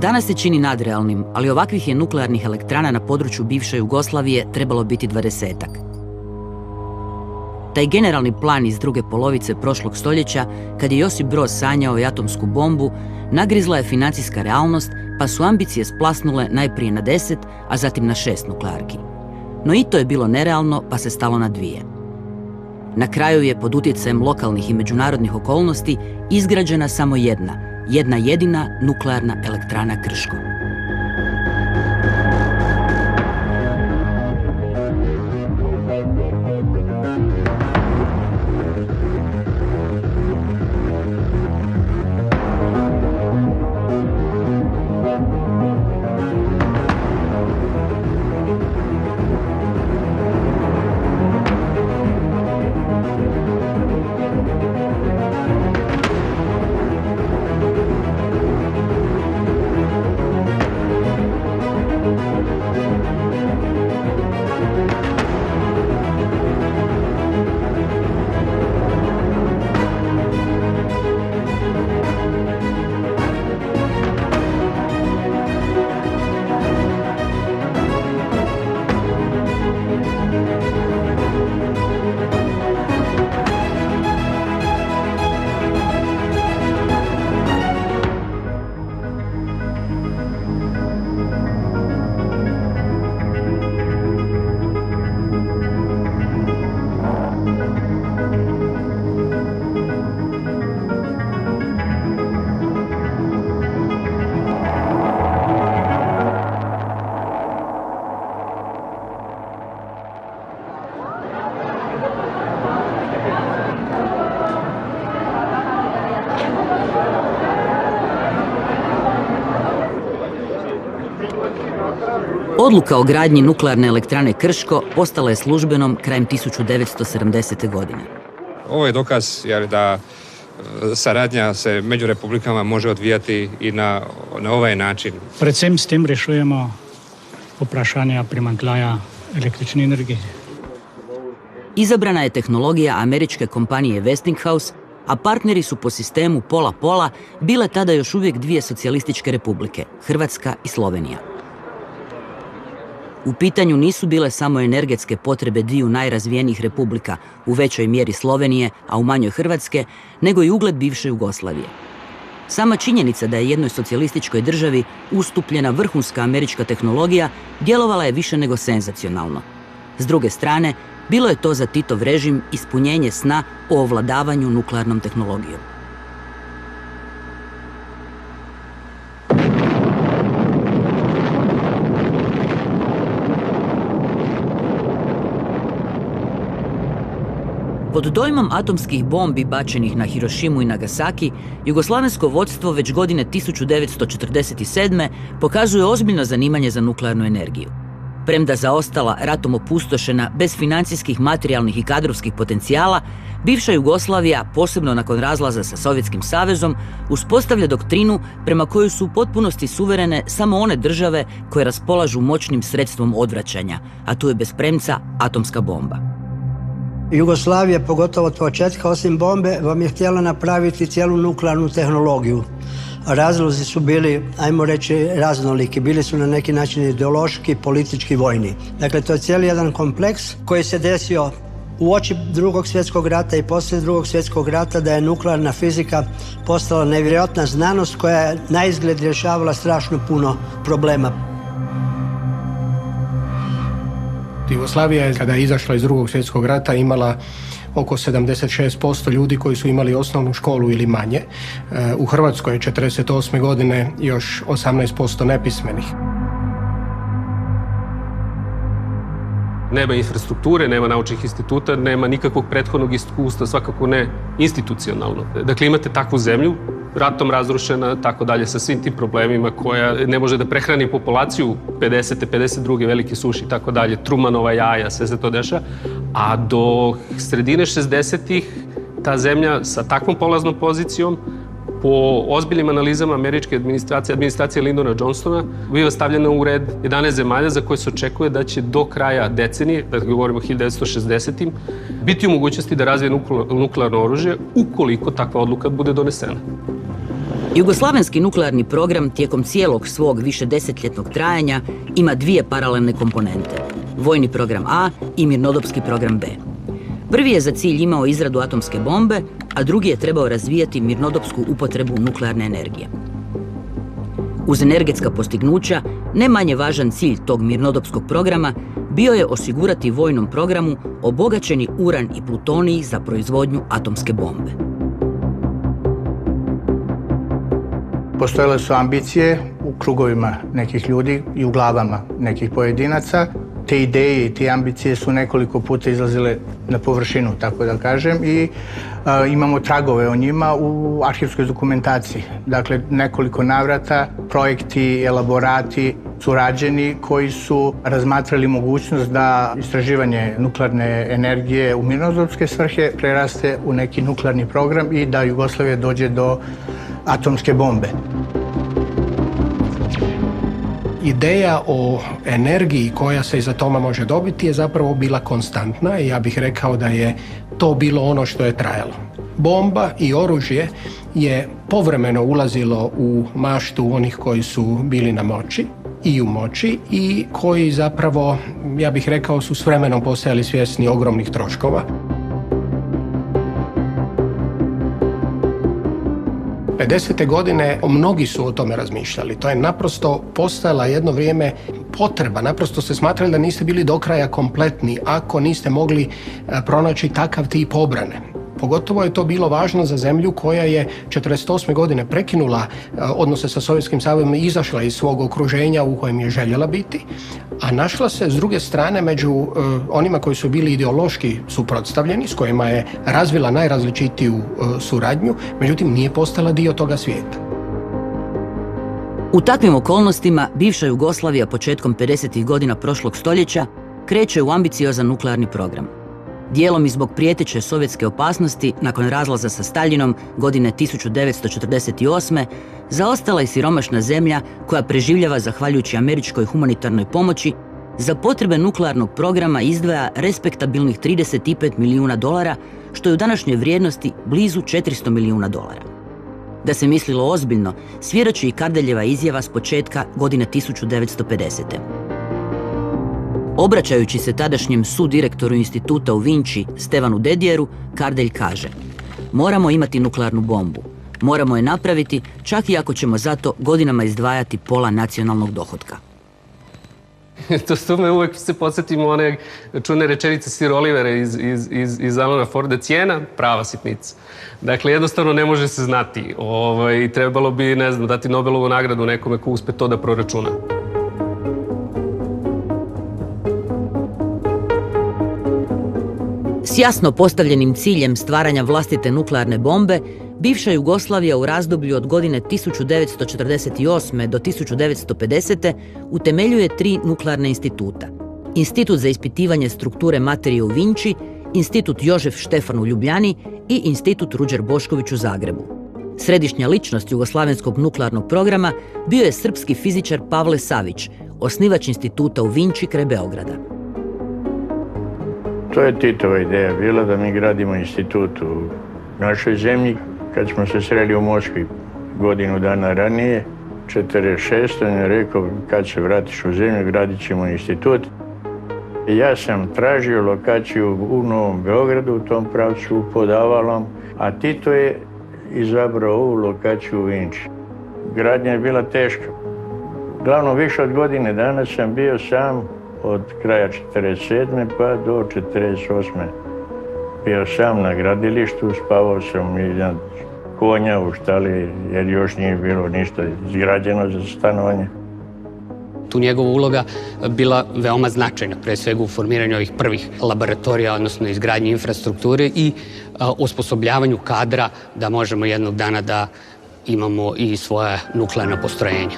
Danas se čini nadrealnim, ali ovakvih je nuklearnih elektrana na području bivše Jugoslavije trebalo biti 20-ak. Taj generalni plan iz druge polovice prošlog stoljeća, kad je Josip Broz sanjao i atomsku bombu, nagrizla je financijska realnost, pa su ambicije splasnule najprije na 10, a zatim na 6 nuklearki. No i to je bilo nerealno, pa se stalo na 2. Na kraju je pod utjecajem lokalnih i međunarodnih okolnosti izgrađena samo jedna jedina nuklearna elektrana Krško. Odluka o gradnji nuklearne elektrane Krško postala je službenom krajem 1970. godine. Ovo je dokaz da saradnja se među republikama može odvijati i na ovaj način. Predvsem s tem rešujemo vprašanja primanjkljaja električne energije. Izabrana je tehnologija američke kompanije Westinghouse, a partneri su po sistemu pola-pola bile tada još uvijek 2 socijalističke republike, Hrvatska i Slovenija. U pitanju nisu bile samo energetske potrebe 2 najrazvijenijih republika, u većoj mjeri Slovenije, a u manjoj Hrvatske, nego i ugled bivše Jugoslavije. Sama činjenica da je jednoj socijalističkoj državi ustupljena vrhunska američka tehnologija djelovala je više nego senzacionalno. S druge strane, bilo je to za Titov režim ispunjenje sna o ovladavanju nuklearnom tehnologijom. Pod dojmom atomskih bombi bačenih na Hirošimu i Nagasaki, jugoslavensko vodstvo već godine 1947. pokazuje ozbiljno zanimanje za nuklearnu energiju. Premda zaostala, ratom opustošena, bez financijskih, materijalnih i kadrovskih potencijala, bivša Jugoslavija, posebno nakon razlaza sa Sovjetskim savezom, uspostavlja doktrinu prema kojoj su u potpunosti suverene samo one države koje raspolažu moćnim sredstvom odvraćanja, a tu je bez premca atomska bomba. Jugoslavija, pogotovo od početka, osim bombe, vam je htjela napraviti cijelu nuklearnu tehnologiju. Razlozi su bili, ajmo reći, raznoliki. Bili su na neki način ideološki, politički, vojni. Dakle, to je cijeli jedan kompleks koji se desio uoči Drugog svjetskog rata i poslije Drugog svjetskog rata, da je nuklearna fizika postala nevjerojatna znanost koja je naizgled rješavala strašno puno problema. Jugoslavija je, kada je izašla iz Drugog svjetskog rata, imala oko 76% ljudi koji su imali osnovnu školu ili manje. U Hrvatskoj je 1948. godine još 18% nepismenih. Nema infrastrukture, nema naučnih instituta, nema nikakvog prethodnog iskustva, svakako ne institucionalno. Dakle, imate takvu zemlju, ratom razrušena, tako dalje, sa svim tim problemima, koja ne može da prehrani populaciju 50. 52. velike suši, tako dalje, Trumanova jaja, sve se to deša. A do sredine 60-ih ta zemlja sa takvom polaznom pozicijom, po ozbiljnim analizama američke administracije Lyndona Johnsona, biva stavljena u red 11 zemalja za koje se očekuje da će do kraja decenije, da govorimo o 1960-im, biti u mogućnosti da razvije nuklearno oružje ukoliko takva odluka bude donesena. Jugoslavenski nuklearni program tijekom cijelog svog višedesetljetnog trajanja ima dvije paralelne komponente. Vojni program A i mirnodopski program B. Prvi je za cilj imao izradu atomske bombe, a drugi je trebao razvijati mirnodopsku upotrebu nuklearne energije. Uz energetska postignuća, ne manje važan cilj tog mirnodopskog programa bio je osigurati vojnom programu obogaćeni uran i plutonij za proizvodnju atomske bombe. Postojale su ambicije u krugovima nekih ljudi i u glavama nekih pojedinaca. Te ideje i te ambicije su nekoliko puta izlazile na površinu, tako da kažem, i imamo tragove o njima u arhivskoj dokumentaciji. Dakle, nekoliko navrata, projekti, elaborati su rađeni koji su razmatrali mogućnost da istraživanje nuklearne energije u mirnodopske svrhe preraste u neki nuklearni program i da Jugoslavija dođe do atomske bombe. Ideja o energiji koja se iz atoma može dobiti je zapravo bila konstantna i ja bih rekao da je to bilo ono što je trajalo. Bomba i oružje je povremeno ulazilo u maštu onih koji su bili na moći i u moći i koji zapravo, ja bih rekao, su s vremenom postajali svjesni ogromnih troškova. 50. godine mnogi su o tome razmišljali. To je naprosto postajala jedno vrijeme potreba. Naprosto ste smatrali da niste bili do kraja kompletni ako niste mogli pronaći takav tip obrane. Pogotovo je to bilo važno za zemlju koja je 1948. godine prekinula odnose sa Sovjetskim savezom i izašla iz svog okruženja u kojem je željela biti, a našla se s druge strane među onima koji su bili ideološki suprotstavljeni, s kojima je razvila najrazličitiju suradnju, međutim nije postala dio toga svijeta. U takvim okolnostima bivša Jugoslavija početkom 50. godina prošlog stoljeća kreće u ambiciozan nuklearni program. Dijelom i zbog prijeteće sovjetske opasnosti nakon razlaza sa Staljinom godine 1948. zaostala je siromašna zemlja koja preživljava zahvaljujući američkoj humanitarnoj pomoći, za potrebe nuklearnog programa izdvaja respektabilnih $35 milijuna, što je u današnjoj vrijednosti blizu $400 milijuna. Da se mislilo ozbiljno, svjedoči i Kardeljeva izjava s početka godine 1950. Obraćajući se tadašnjem sudirektoru instituta u Vinči, Stevanu Dedijeru, Kardelj kaže: moramo imati nuklearnu bombu. Moramo je napraviti, čak i ako ćemo zato godinama izdvajati pola nacionalnog dohotka. To me uvek se podsjetimo one čune rečenice Sir Olivera iz Alana Forda: cijena, prava sitnica. Dakle, jednostavno ne može se znati. Trebalo bi, ne znam, dati Nobelovu nagradu nekome ko uspe to da proračuna. S jasno postavljenim ciljem stvaranja vlastite nuklearne bombe, bivša Jugoslavija u razdoblju od godine 1948. do 1950. utemeljuje 3 nuklearna instituta. Institut za ispitivanje strukture materije u Vinči, Institut Jožef Štefan u Ljubljani i Institut Ruđer Bošković u Zagrebu. Središnja ličnost jugoslavenskog nuklearnog programa bio je srpski fizičar Pavle Savić, osnivač instituta u Vinči kraj Beograda. To je Titova ideja bila da mi gradimo institut u našoj zemlji. Kad smo se sreli u Moskvi godinu dana ranije, 1946. on je rekao: kad se vratiš u zemlju, gradit ćemo institut. Ja sam tražio lokaciju u Novom Beogradu, u tom pravcu pod Avalom, a Tito je izabrao ovu lokaciju u Vinči. Gradnja je bila teška. Glavno, više od godine dana sam bio sam, od kraja 1947. pa do 1948. Bio sam na gradilištu, spavao sam iznad konja u štali, jer još nije bilo ništa izgrađeno za stanovanje. Tu njegova uloga bila veoma značajna, pre svega u formiranju ovih prvih laboratorija, odnosno izgradnji infrastrukture i osposobljavanju kadra da možemo jednog dana da imamo i svoja nuklearna postrojenja.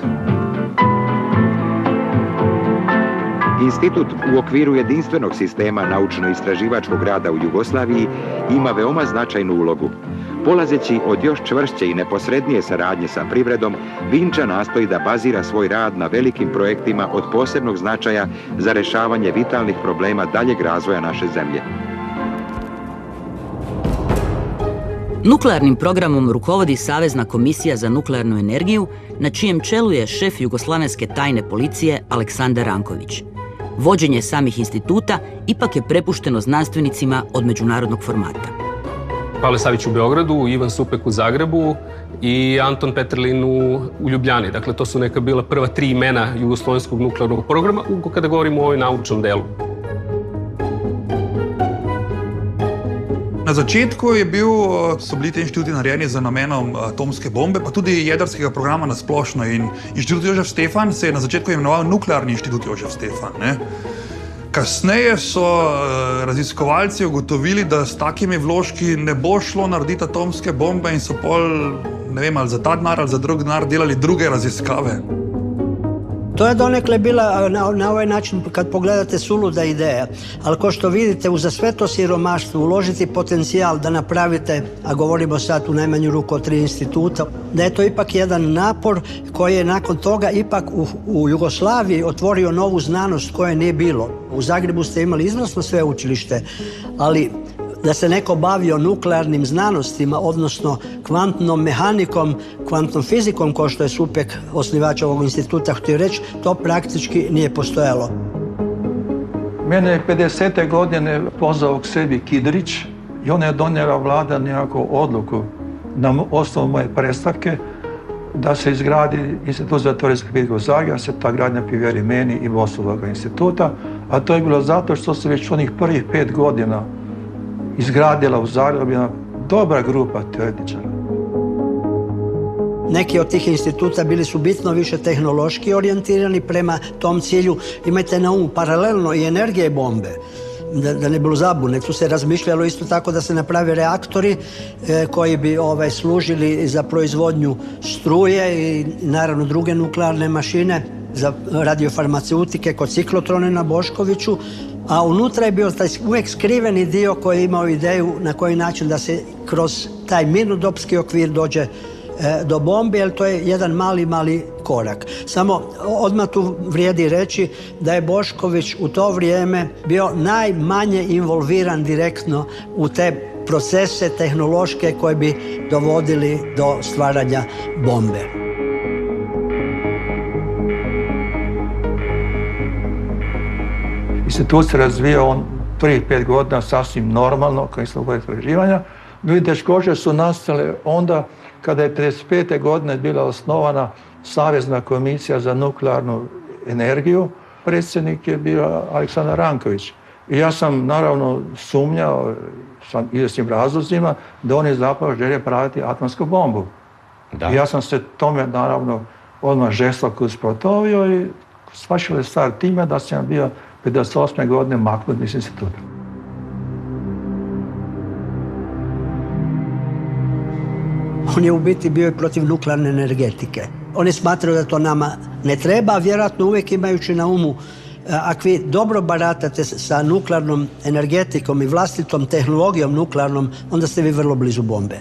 Institut u okviru jedinstvenog sistema naučno-istraživačkog rada u Jugoslaviji ima veoma značajnu ulogu. Polazeći od još čvršće i neposrednije saradnje sa privredom, Vinča nastoji da bazira svoj rad na velikim projektima od posebnog značaja za rešavanje vitalnih problema daljeg razvoja naše zemlje. Nuklearnim programom rukovodi Savezna komisija za nuklearnu energiju, na čijem čelu je šef jugoslavenske tajne policije Aleksandar Ranković. Vođenje samih instituta ipak je prepušteno znanstvenicima od međunarodnog formata. Pavle Savić u Beogradu, Ivan Supek u Zagrebu i Anton Peterlin u Ljubljani. Dakle, to su neka bila prva 3 imena jugoslovenskog nuklearnog programa kada govorimo o ovoj naučnom delu. Na začetku so bili ti inštituti narejeni za namenom atomske bombe, pa tudi jedrskega programa na splošno. In inštitut Jožef Stefan se je na začetku imenoval Nuklearni inštitut Jožef Stefan. Kasneje so raziskovalci ugotovili, da s takimi vložki ne bo šlo narediti atomske bombe in so pol, ne vem, ali za ta denar ali za drug denar delali druge raziskave. To je donekle bila na ovaj način, kad pogledate, suluda ideja. Ali ko što vidite, uza sve to siromaštvo uložiti potencijal da napravite, a govorimo sad u najmanju ruku o 3 instituta, da je to ipak jedan napor koji je nakon toga ipak u Jugoslaviji otvorio novu znanost koje nije bilo. U Zagrebu ste imali izvrsno sveučilište, ali da se neko bavio nuklearnim znanostima, odnosno kvantnom mehanikom, kvantnom fizikom, kao što je Supek, osnivač ovog instituta, htio reći, to praktički nije postojalo. Mene je 50. godine pozvao k sebi Kidrić i ona je donijela vlada nekakvu odluku na osnovu moje predstavke da se izgradi Institut za teorijsku fiziku Zagreb, se ta gradnja povjeri meni i vodstvu ovog instituta, a to je bilo zato što se već onih prvih 5 godina izgradila u Zagrebu jedna dobra grupa teoretičara. Neki od tih instituta bili su bitno više tehnološki orijentirani prema tom cilju. Imajte na umu paralelno i energije bombe. Da ne bilo zabune, tu se razmišljalo isto tako da se naprave reaktori koji bi služili za proizvodnju struje i naravno druge nuklearne mašine za radiofarmaceutike kod ciklotrone na Boškoviću, a unutra je bio taj uvijek skriveni dio koji je imao ideju na koji način da se kroz taj mirnodopski okvir dođe do bombe, jer to je jedan mali korak. Samo odmah tu vrijedi reći da je Bošković u to vrijeme bio najmanje involviran direktno u te procese tehnološke koje bi dovodili do stvaranja bombe. Institut se razvijao on prvih 5 godina sasvim normalno, kao isto istraživanja. Međutim, teškoće su nastale onda kada je 1935. godine bila osnovana Savezna komisija za nuklearnu energiju. Predsjednik je bio Aleksandar Ranković. I ja sam naravno sumnjao sa izvjesnim razlozima da oni zapravo žele praviti atomsku bombu. Da. I ja sam se tome naravno odmah žestoko usprotivio i svašao je stvar time da sam bio 58. godine maknut iz instituta. On je u biti bio i protiv nuklearne energetike. Oni smatraju da to nama ne treba, a vjerojatno uvijek imajući na umu, ako vi dobro baratate sa nuklearnom energetikom i vlastitom tehnologijom nuklearnom, onda ste vi vrlo blizu bombe.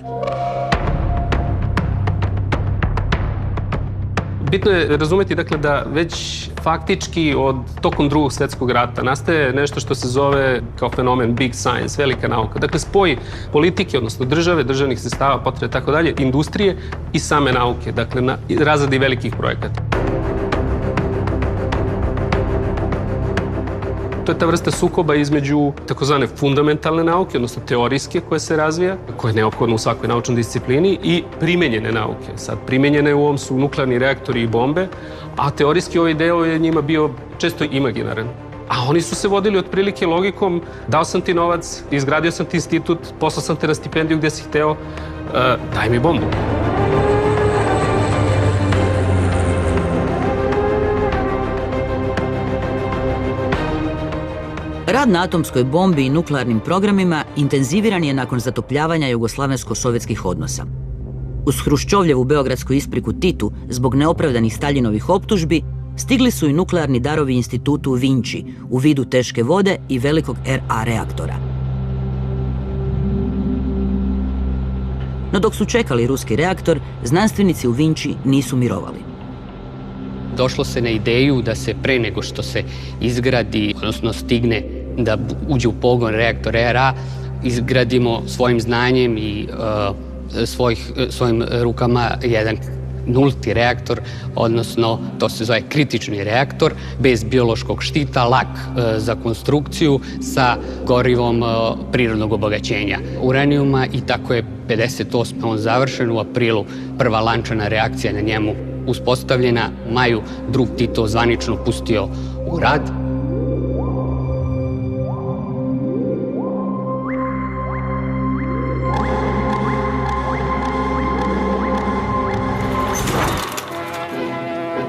Bitno je razumjeti da već faktički tokom Drugog svjetskog rata nastaje nešto što se zove kao fenomen big science, velika nauka. Dakle, spoj politike, odnosno države, državnih sredstava, potrebe, tako dalje, industrije i same nauke, dakle, na razradi velikih projekata. To je ta vrsta sukoba između takozvane fundamentalne nauke, odnosno teorijske koje se razvija, koja je neophodna u svakoj naučnoj disciplini, i primenjene nauke. Sad, primenjene u ovom su nuklearni reaktori i bombe, a teorijski ovaj deo je njima bio često imaginaran. A oni su se vodili otprilike logikom: dao sam ti novac, izgradio sam ti institut, poslao sam te na stipendiju gdje si hteo, daj mi bombu. Rad na atomskoj bombi i nuklearnim programima intenziviran je nakon zatopljavanja jugoslavensko-sovjetskih odnosa. Uz Hruščovljevu beogradsku ispriku Titu zbog neopravdanih Staljinovih optužbi, stigli su i nuklearni darovi institutu Vinči u vidu teške vode i velikog RA reaktora. No dok su čekali ruski reaktor, znanstvenici u Vinči nisu mirovali. Došlo se na ideju da se pre nego što se izgradi, odnosno stigne da uđe u pogon reaktor RA, izgradimo svojim znanjem i svojim rukama jedan nulti reaktor, odnosno to se zove kritični reaktor, bez biološkog štita, lak za konstrukciju, sa gorivom prirodnog obogaćenja uranijuma, i tako je 58. on završen. U aprilu prva lančana reakcija na njemu uspostavljena. U maju drug Tito zvanično pustio u rad.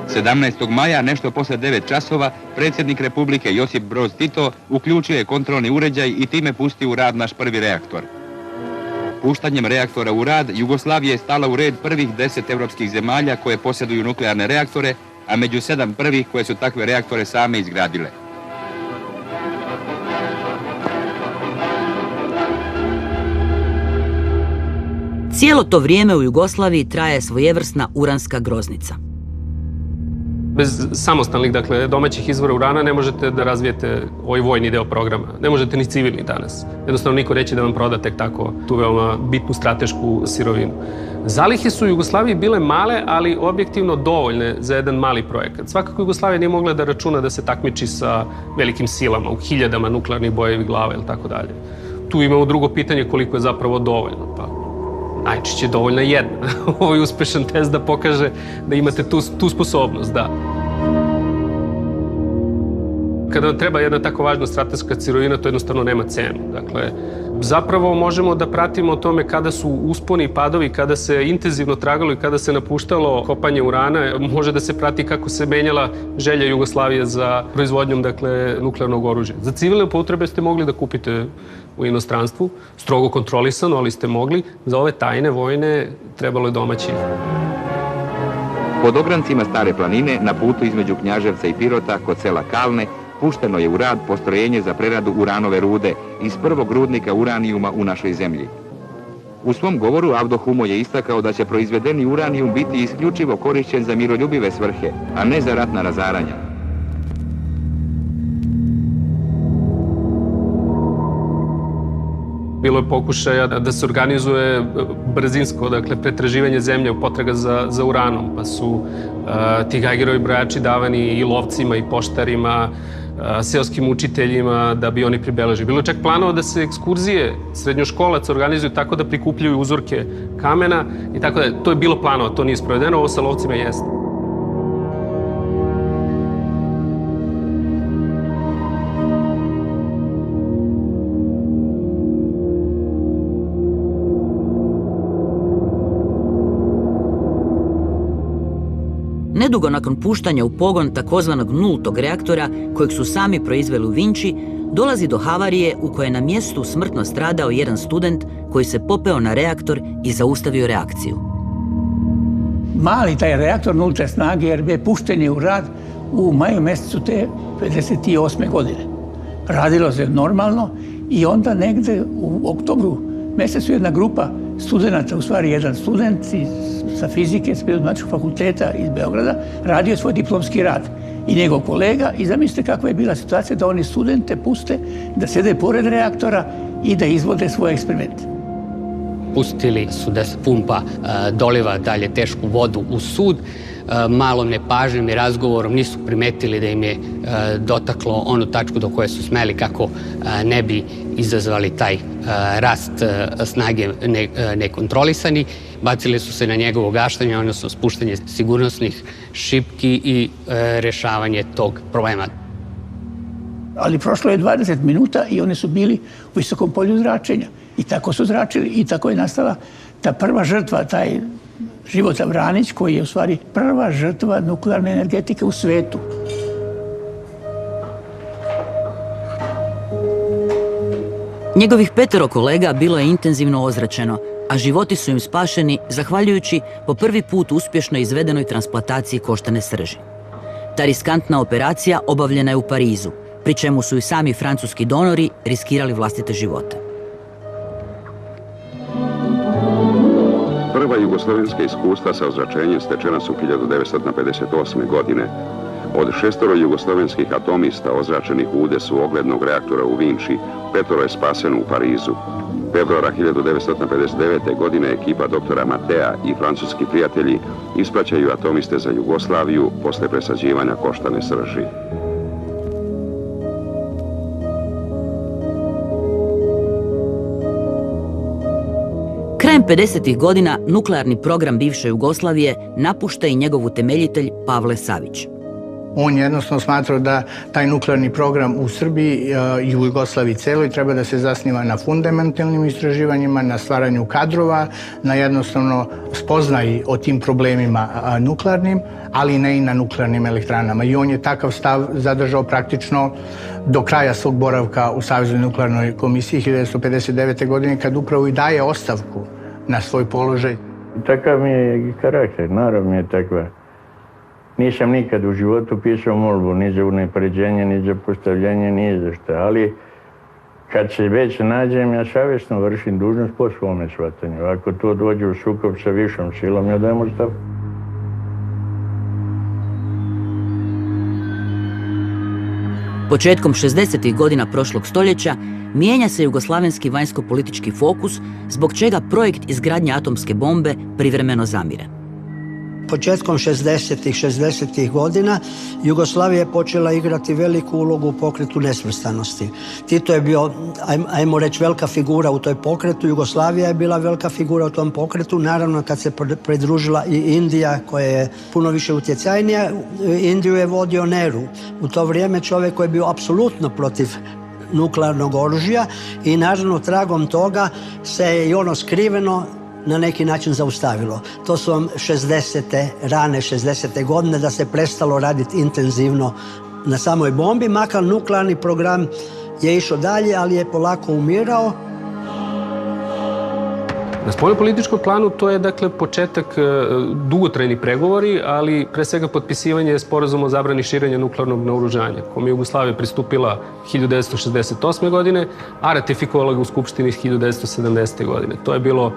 Sedamnaestog maja, nešto posle 9 časova, predsjednik Republike Josip Broz Tito uključio je kontrolni uređaj i time pustio u rad naš prvi reaktor. Puštanjem reaktora u rad, Jugoslavija je stala u red prvih 10 evropskih zemalja koje posjeduju nuklearne reaktore, a među 7 prvih koje su takve reaktore same izgradile. Cijelo to vrijeme u Jugoslaviji traje svojevrsna uranska groznica. Bez samostalnih, dakle, domaćih izvora urana ne možete da razvijete ovaj vojni deo programa. Ne možete ni civilni danas. Jednostavno niko neće da vam proda tek tako tu veoma bitnu stratešku sirovinu. Zalihe su u Jugoslaviji bile male, ali objektivno dovoljne za jedan mali projekat. Svakako Jugoslavija nije mogla da računa da se takmiči sa velikim silama, u hiljadama nuklearnih bojevih glava ili tako dalje. Tu imamo drugo pitanje koliko je zapravo dovoljno. Pa najčešće je dovoljna jedna. Ovo je uspešan test da pokaže da imate tu sposobnost, da. Kada vam treba jedna tako važna strateška sirovina, to jednostavno nema cenu. Dakle, zapravo možemo da pratimo o tome kada su usponi i padovi, kada se intenzivno tragalo i kada se napuštalo kopanje urana. Može da se prati kako se menjala želja Jugoslavije za proizvodnjom, dakle, nuklearnog oružja. Za civilne potrebe ste mogli da kupite u inostranstvu, strogo kontrolisano, ali ste mogli. Za ove tajne vojne trebalo je domaći. Pod ograncima Stare planine, na putu između Knjaževca i Pirota, kod sela Kalne, pušteno je u rad postrojenje za preradu uranove rude iz prvog rudnika uranijuma u našoj zemlji. U svom govoru Avdo Humo je istakao da će proizvedeni uranijum biti isključivo korišćen za miroljubive svrhe, a ne za ratna razaranja. Bilo je pokušaja da se organizuje brzinsko, dakle, pretraživanje zemlje u potraga za uranom, pa su ti Geigerovi brojači davani i lovcima i poštarima, seoskim učiteljima da bi oni pribeležili. Bilo je čak planova da se ekskurzije srednjoškolaca organizuju tako da prikupljaju uzorke kamena i tako da. To je bilo planova, to nije sprovedeno, ovo sa lovcima jeste. Nedugo nakon puštanja u pogon takozvanog nultog reaktora, kojeg su sami proizveli u Vinči, dolazi do havarije u kojoj je na mjestu smrtno stradao jedan student koji se popeo na reaktor i zaustavio reakciju. Mali taj reaktor nulte snage RB pušten je u rad u maju mjesecu te 58. godine. Radilo se normalno i onda negde u oktobru mjesecu jedna grupa studenata, u stvari jedan student sa fizike, s Prirodno-matematičkog fakulteta iz Beograda, radio svoj diplomski rad. I njegov kolega, i zamislite kakva je bila situacija da oni studente puste da sede pored reaktora i da izvode svoje eksperimente. Pustili su da se pumpa doliva dalje tešku vodu u sud. Malom nepažnjom i razgovorom nisu primetili da im je dotaklo onu tačku do koje su smeli kako ne bi izazvali taj rast snage nekontrolisani. Bacili su se na njegovo gaštanje, odnosno spuštanje sigurnosnih šipki i rešavanje tog problema. Ali prošlo je 20 minuta i oni su bili u visokom polju zračenja. I tako su zračili i tako je nastala ta prva žrtva, taj Života Vranić, koji je u stvari prva žrtva nuklearne energetike u svetu. Njegovih 5 kolega bilo je intenzivno ozračeno, a životi su im spašeni zahvaljujući po prvi put uspješno izvedenoj transplantaciji koštane srži. Ta riskantna operacija obavljena je u Parizu, pri čemu su i sami francuski donori riskirali vlastite živote. Prva jugoslovenska iskustva sa ozračenjem stečena su 1958. godine. Od 6 jugoslovenskih atomista ozračenih u udesu oglednog reaktora u Vinči, 5 je spaseno u Parizu. februara 1959. godine ekipa doktora Matea i francuski prijatelji ispraćaju atomiste za Jugoslaviju posle presađivanja koštane srži. Krajem 50. godina nuklearni program bivše Jugoslavije napušta i njegov utemeljitelj Pavle Savić. On jednostavno smatrao da taj nuklearni program u Srbiji i u Jugoslaviji celoj treba da se zasniva na fundamentalnim istraživanjima, na stvaranju kadrova, na jednostavno spoznaji o tim problemima nuklearnim, ali ne i na nuklearnim elektranama. I on je takav stav zadržao praktično do kraja svog boravka u Saveznoj nuklearnoj komisiji 1959. godine, kad upravo i daje ostavku na svoj položaj. Takav mi je karakter, narav mi je takva. Nisam nikad u životu pisao molbu, ni za unapređenje, ni za postavljanje, ni za šta, ali kad se već nađem, ja savjesno vršim dužnost po svome shvatanju. Ako to dođe u sukob sa višom silom, ja dajem ostavku. Početkom 60. godina prošlog stoljeća mijenja se jugoslavenski vanjsko-politički fokus, zbog čega projekt izgradnje atomske bombe privremeno zamire. Početkom 60. godina Jugoslavija je počela igrati veliku ulogu u pokretu nesvrstanosti. Tito je bio, ajmo reći, velika figura u toj pokretu, Jugoslavija je bila velika figura u tom pokretu, naravno kad se pridružila i Indija koja je puno više utjecajnija, Indiju je vodio Nehru. U to vrijeme čovjek koji je bio apsolutno protiv nuklearnog oružja i naravno tragom toga se je i ono skriveno na neki način zaustavilo. To su vam rane 60. godine da se prestalo raditi intenzivno na samoj bombi, makar nuklearni program je išao dalje, ali je polako umirao. Na spoljnopolitičkom planu to je dakle početak dugotrajni pregovori, ali pre svega potpisivanje sporazuma o zabrani širenja nuklearnog naoružanja, kome je Jugoslavija pristupila 1968. godine, a ratifikovala ga u Skupštini 1970. godine. To je bilo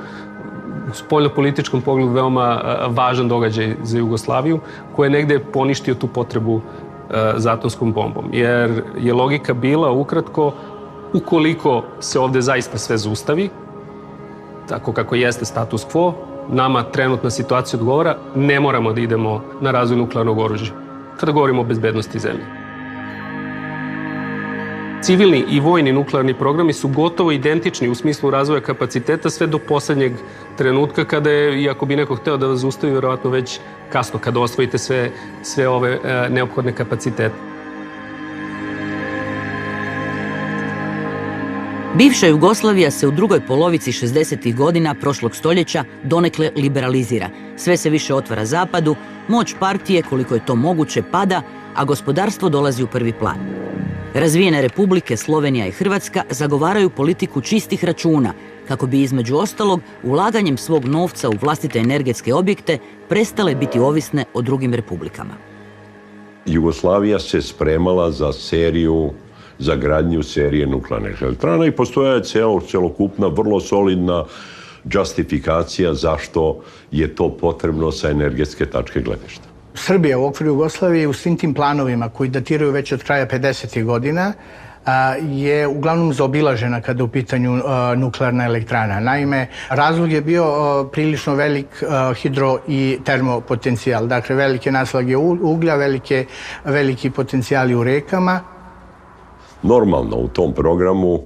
u spoljnopolitičkom pogledu veoma važan događaj za Jugoslaviju, koji je negde poništio tu potrebu za atomskom bombom. Jer je logika bila, ukratko, ukoliko se ovde zaista sve zaustavi, tako kako jeste status quo, nama trenutna situacija odgovara, ne moramo da idemo na razvoj nuklearnog oružja, kada govorimo o bezbednosti zemlje. Civilni i vojni nuklearni programi su gotovo identični u smislu razvoja kapaciteta sve do poslednjeg trenutka kada je, iako bi neko hteo da vas zaustavi, verovatno već kasno kada osvojite sve ove neophodne kapacitete. Bivša Jugoslavija se u drugoj polovici 60. godina prošlog stoljeća donekle liberalizira. Sve se više otvara zapadu, moć partije, koliko je to moguće, pada, a gospodarstvo dolazi u prvi plan. Razvijene republike Slovenija i Hrvatska zagovaraju politiku čistih računa, kako bi između ostalog ulaganjem svog novca u vlastite energetske objekte prestale biti ovisne o drugim republikama. Jugoslavija se spremala za gradnju serije nuklearnih elektrana i postoja celokupna, vrlo solidna justifikacija zašto je to potrebno sa energetske tačke gledišta. Srbija u okviru Jugoslavije u svim tim planovima koji datiraju već od kraja 50. godina je uglavnom zaobilažena kada je u pitanju nuklearna elektrana. Naime, razlog je bio prilično velik hidro i termopotencijal. Dakle, velike naslage uglja, veliki potencijali u rekama. Normalno, u tom programu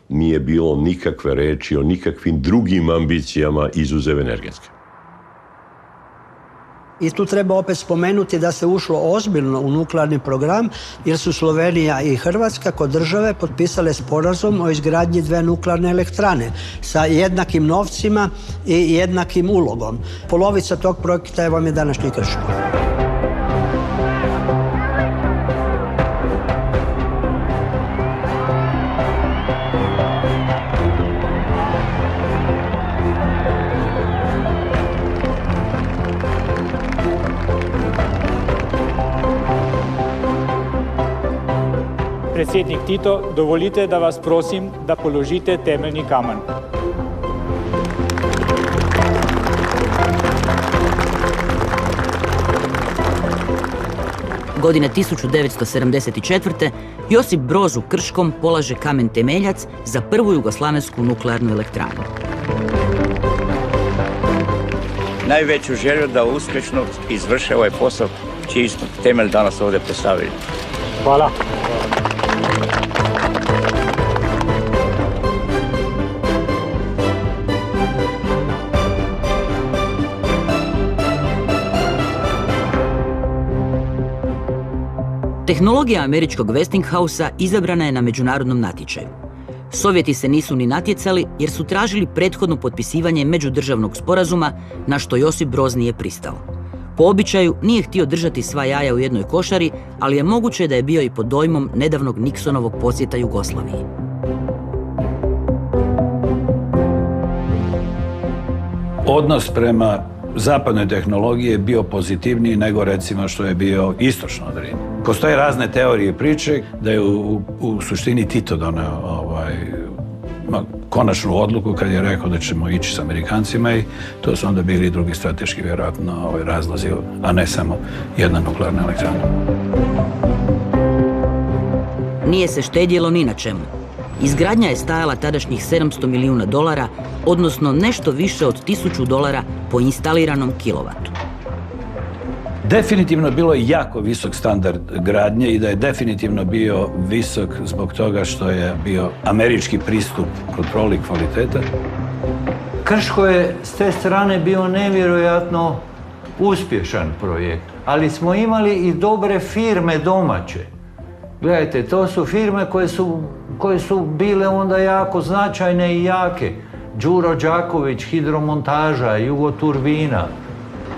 nije bilo nikakve reči o nikakvim drugim ambicijama izuzev energetske. I tu treba opet spomenuti da se ušlo ozbiljno u nuklearni program jer su Slovenija i Hrvatska kod države potpisale sporazum o izgradnji 2 nuklearne elektrane sa jednakim novcima i jednakim ulogom. Polovica tog projekta vam je današnji Krško. Predsednik Tito, dovolite da vas prosim, da položite temeljni kamen. Godine 1974. Josip Broz u Krškom polaže kamen temeljac za prvu jugoslavensku nuklearnu elektranu. Najveću želju da uspješno izvrše ovaj posao čiji smo temelj danas ovdje postavili. Hvala. Tehnologija američkog Westinghousa izabrana je na međunarodnom natječaju. Sovjeti se nisu ni natjecali jer su tražili prethodno potpisivanje međudržavnog sporazuma na što Josip Broz nije pristao. Po običaju nije htio držati sva jaja u jednoj košari, ali je moguće da je bio i pod dojmom nedavnog Nixonovog posjeta Jugoslaviji. Odnos prema zapadnoj tehnologiji je bio pozitivniji nego recimo što je bio istočno od Rima. Postoje razne teorije i priče da je u suštini Tito doneo konačnu odluku kad je rekao da ćemo ići s Amerikancima i to su onda bili drugi strateški vjerojatno razlozi, a ne samo jedna nuklearna elektrana. Nije se štedjelo ni na čemu. Izgradnja je stajala tadašnjih $700 milijuna, odnosno nešto više od $1000 po instaliranom kilovatu. Definitivno bilo je jako visok standard gradnje i da je definitivno bio visok zbog toga što je bio američki pristup kontroli kvaliteta. Krško je s te strane bio nevjerojatno uspješan projekt, ali smo imali i dobre firme domaće. Gledajte, to su firme koje su bile onda jako značajne i jake. Đuro Đaković, Hidromontaža, Jugoturbina.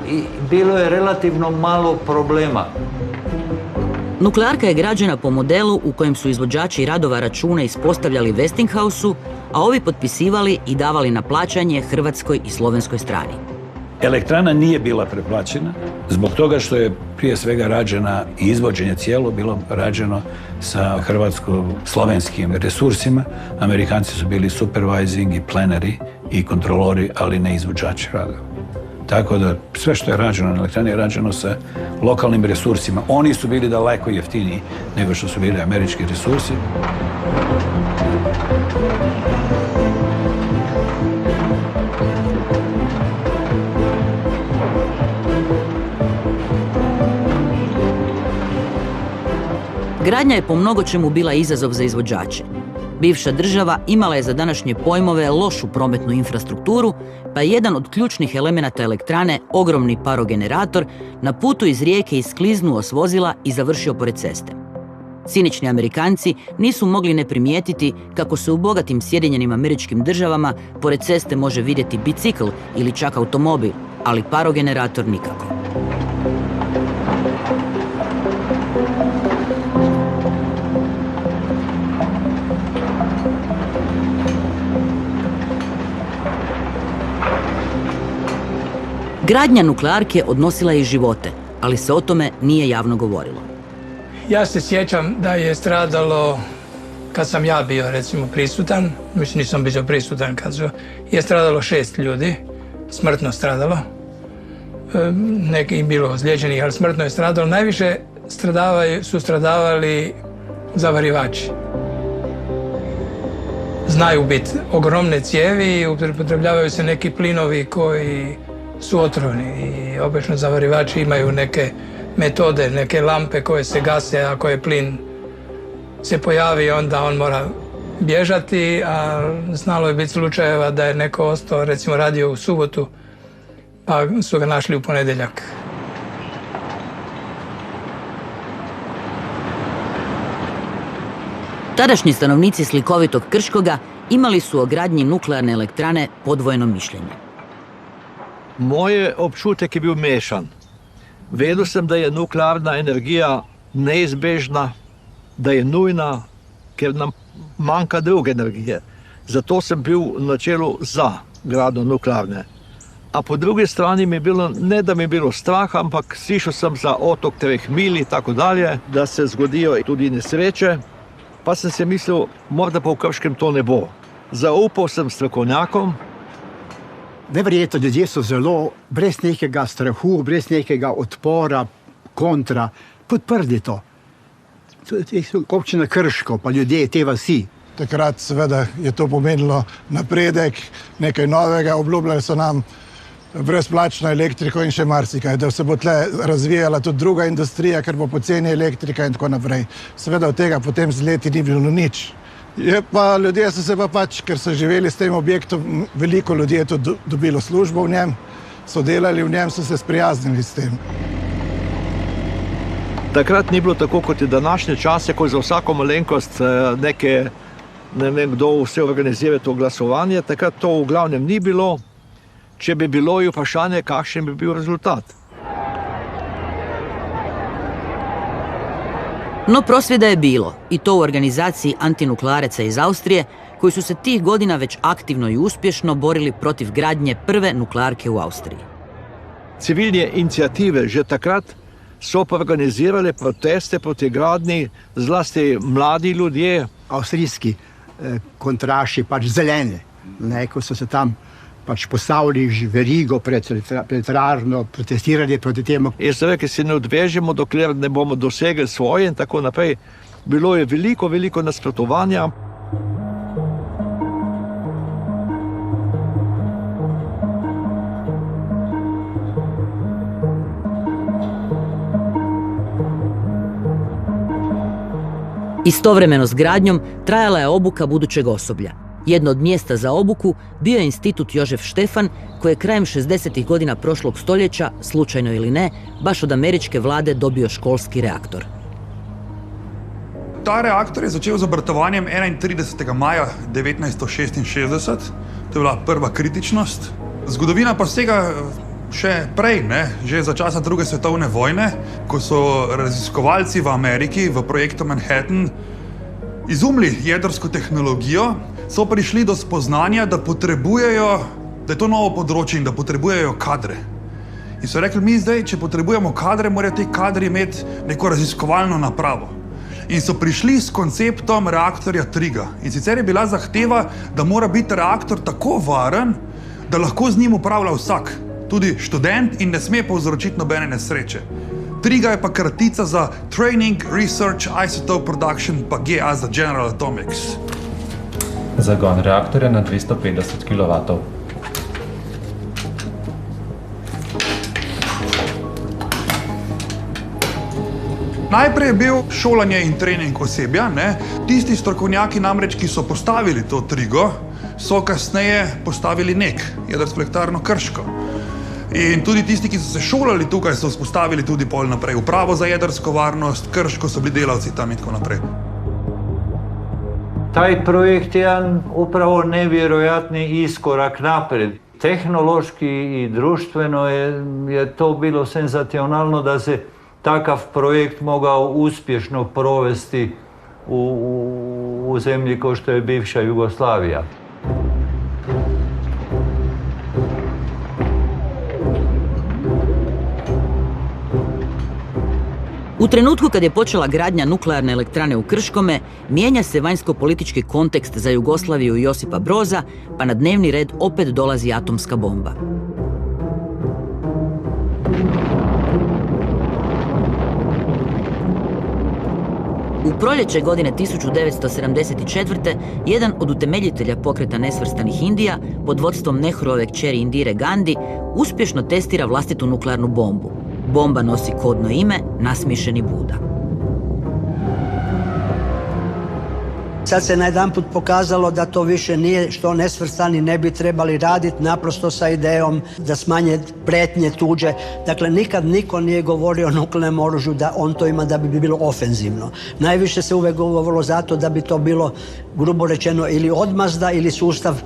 I bilo je relativno malo problema. Nuklearka je građena po modelu u kojem su izvođači radova račune ispostavljali Westinghousu, a ovi potpisivali i davali na plaćanje hrvatskoj i slovenskoj strani. Elektrana nije bila preplaćena zbog toga što je prije svega rađena i izvođenje cijelo bilo rađeno sa hrvatsko-slovenskim resursima. Amerikanci su bili supervising i plenari i kontrolori, ali ne izvođači radova. Tako da sve što je rađeno na elektrani je rađeno sa lokalnim resursima. Oni su bili daleko jeftiniji nego što su bili američki resursi. Gradnja je po mnogo čemu bila izazov za izvođače. Bivša država imala je za današnje pojmove lošu prometnu infrastrukturu, pa je jedan od ključnih elemenata elektrane, ogromni parogenerator, na putu iz rijeke iskliznuo s vozila i završio pored ceste. Cinični Amerikanci nisu mogli ne primijetiti kako se u bogatim Sjedinjenim Američkim Državama pored ceste može vidjeti bicikl ili čak automobil, ali parogenerator nikako. Gradnja nuklearke odnosila je i živote, ali se o tome nije javno govorilo. Ja se sjećam da je stradalo, kad sam ja bio recimo prisutan, mislim nisam bio prisutan je stradalo 6 ljudi, smrtno stradalo. Neki bilo ozlijeđenih, ali smrtno je stradalo. Najviše su stradavali zavarivači. Znaju biti ogromne cijevi i upotrebljavaju se neki plinovi koji su otrovni i obično zavarivači imaju neke metode, neke lampe koje se gase ako je plin se pojavi, onda on mora bježati, a znalo je biti slučajeva da je neko ostao, recimo radio u subotu, pa su ga našli u ponedjeljak. Tadašnji stanovnici slikovitog Krškoga imali su o gradnji nuklearne elektrane podvojeno mišljenje. Moj občutek je bil mešan. Vedel sem, da je nuklearna energija neizbežna, da je nujna, ker nam manjka druge energije. Zato sem bil v načelu za gradnjo nuklearne. A po drugi strani mi je bilo, ne da mi je bilo strah, ampak slišal sem za otok 3 mil in tako dalje, da se zgodijo tudi nesreče, pa sem si mislil, morda pa v Krškem to ne bo. Zaupal sem strokovnjakom. Neverjetno, ljudje so zelo brez nekega strahu, brez nekega odpora kontra podprli to. Občina Krško, pa ljudje te vasi. Takrat seveda je to pomenilo napredek, nekaj novega, obljubljali so nam brezplačno elektriko in še marsikaj, da se bo tle razvijala tudi druga industrija, ker bo poceni elektrika in tako naprej. Seveda od tega potem z leti ni bilo nič. Ljudje so se pa pač, ker so živeli s tem objektom, veliko ljudi je tudi dobilo službo v njem, so delali v njem, so se sprijaznili s tem. Takrat ni bilo tako, kot je današnje čase, ko za vsako malenkost ne vem, kdo vse organizira to glasovanje. Takrat to v glavnem ni bilo. Če bi bilo, je vprašanje, kakšen bi bil rezultat. No, prosvjeda je bilo, i to u organizaciji antinukleareca iz Austrije, koji su se tih godina već aktivno i uspješno borili protiv gradnje prve nuklearke u Austriji. Civilne inicijative že takrat so pa organizirali proteste proti gradnji, zlasti mladi ljudje. Avstrijski kontraši, pač zelene, ko so se tam pač postavili verigo pred elektrarno, protestirali proti temu. In se reke, se ne odvežemo, dokler ne bomo dosegli svoje in tako naprej. Bilo je veliko nasprotovanja. Istovremeno s gradnjom trajala je obuka budućeg osoblja. Jedno od mjesta za obuku bio je institut Jožef Štefan, koji je krajem 60. godina prošlog stoljeća, slučajno ili ne, baš od američke vlade dobio školski reaktor. Ta reaktor je začel z obratovanjem 31. maja 1966. To je bila prva kritičnost. Zgodovina pa sega še prej, že za časa druge svetovne vojne, ko so raziskovalci v Ameriki v projektu Manhattan izumili jedrsko tehnologijo, so prišli do spoznanja, da je to novo področje in da potrebujejo kadre. In so rekli, mi zdaj, če potrebujemo kadre, morajo ti kadri imeti neko raziskovalno napravo. In so prišli s konceptom reaktorja Triga. In sicer je bila zahteva, da mora biti reaktor tako varen, da lahko z njim upravlja vsak, tudi študent, in ne sme povzročiti nobene nesreče. Triga je pa kratica za Training, Research, Isotope Production, pa GA za General Atomics. Zagon reaktorja na 250 kW. Najprej je bil šolanje in trening osebja. Tisti strokovnjaki namreč, ki so postavili to Trigo, so kasneje postavili NEK, jedrsko elektrarno Krško. In tudi tisti, ki so se šolali tukaj, so vzpostavili tudi pol naprej upravo za jedrsko varnost, Krško so bili delavci tam in tako naprej. Taj projekt je jedan upravo nevjerojatni iskorak napred. Tehnološki i društveno je to bilo senzacionalno da se takav projekt mogao uspješno provesti u zemlji kao što je bivša Jugoslavija. U trenutku kad je počela gradnja nuklearne elektrane u Krškome, mijenja se vanjsko-politički kontekst za Jugoslaviju i Josipa Broza, pa na dnevni red opet dolazi atomska bomba. U proljeće godine 1974. jedan od utemeljitelja pokreta nesvrstanih Indija, pod vodstvom Nehruove kćeri Indire Gandhi, uspješno testira vlastitu nuklearnu bombu. Bomba nosi kodno ime Nasmišeni Buda. Sad se najedanput pokazalo da to više nije što nesvrstani ne bi trebali raditi, naprosto sa idejom da smanje pretnje tuđe. Dakle, nikad niko nije govorio o nuklearnom oružju da on to ima da bi bilo ofenzivno. Najviše se uvek govorilo zato da bi to bilo, grubo rečeno, ili odmazda ili sustav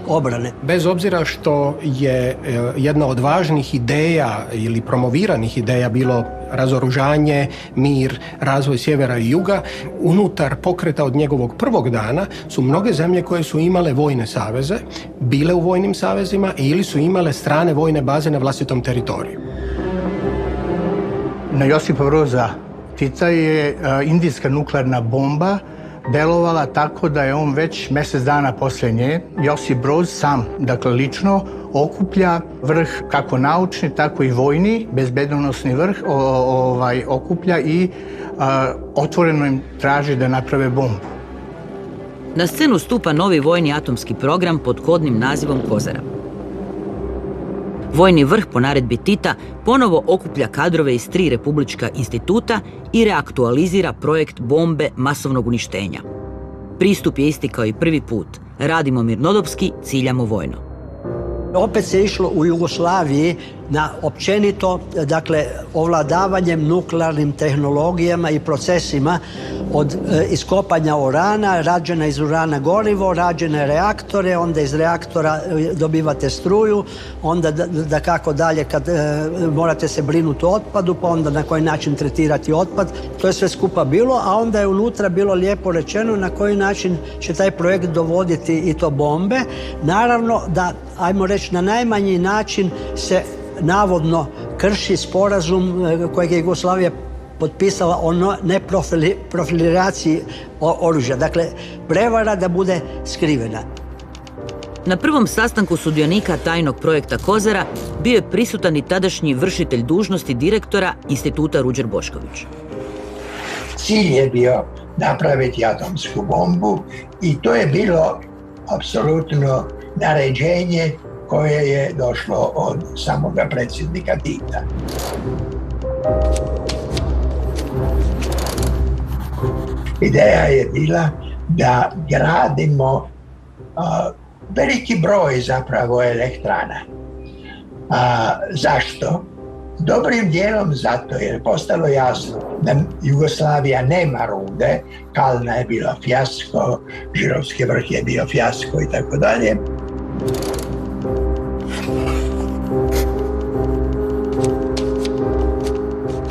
obrane. Bez obzira što je jedna od važnih ideja ili promoviranih ideja bilo razoružanje, mir, razvoj sjevera i juga, unutar pokreta od njegovog prvog dana su mnoge zemlje koje su imale vojne saveze, bile u vojnim savezima ili su imale strane vojne baze na vlastitom teritoriju. Na Josipa Broza Tita je indijska nuklearna bomba delovala tako da je on već mjesec dana poslije nje, Josip Broz sam, dakle lično, okuplja vrh kako naučni, tako i vojni, bezbednosni vrh okuplja i otvoreno im traži da naprave bombu. Na scenu stupa novi vojni atomski program pod kodnim nazivom Kozara. Vojni vrh po naredbi Tita ponovo okuplja kadrove iz 3 republička instituta i reaktualizira projekt bombe masovnog uništenja. Pristup je isti kao i prvi put. Radimo mirnodopski, ciljamo vojno. Opet se išlo u Jugoslaviji na općenito, dakle, ovladavanjem nuklearnim tehnologijama i procesima od iskopanja urana, rađena iz urana gorivo, rađene reaktore, onda iz reaktora dobivate struju, onda da kako dalje kad morate se brinuti o otpadu, pa onda na koji način tretirati otpad. To je sve skupa bilo, a onda je unutra bilo lijepo rečeno na koji način će taj projekt dovoditi i to bombe. Naravno da, ajmo reći, na najmanji način se navodno krši sporazum kojeg je Jugoslavija potpisala o neprofiliraciji oružja. Dakle, prevara da bude skrivena. Na prvom sastanku sudionika tajnog projekta Kozara bio je prisutan i tadašnji vršitelj dužnosti direktora Instituta Ruđer Bošković. Cilj je bio napraviti atomsku bombu i to je bilo apsolutno naređenje koje je došlo od samoga predsjednika Tita. Ideja je bila da gradimo veliki broj zapravo elektrana. Zašto? Dobrim dijelom zato jer je postalo jasno da Jugoslavija nema rude, Kalna je bila fijasko, Žirovski vrh je bio fijasko i tako dalje.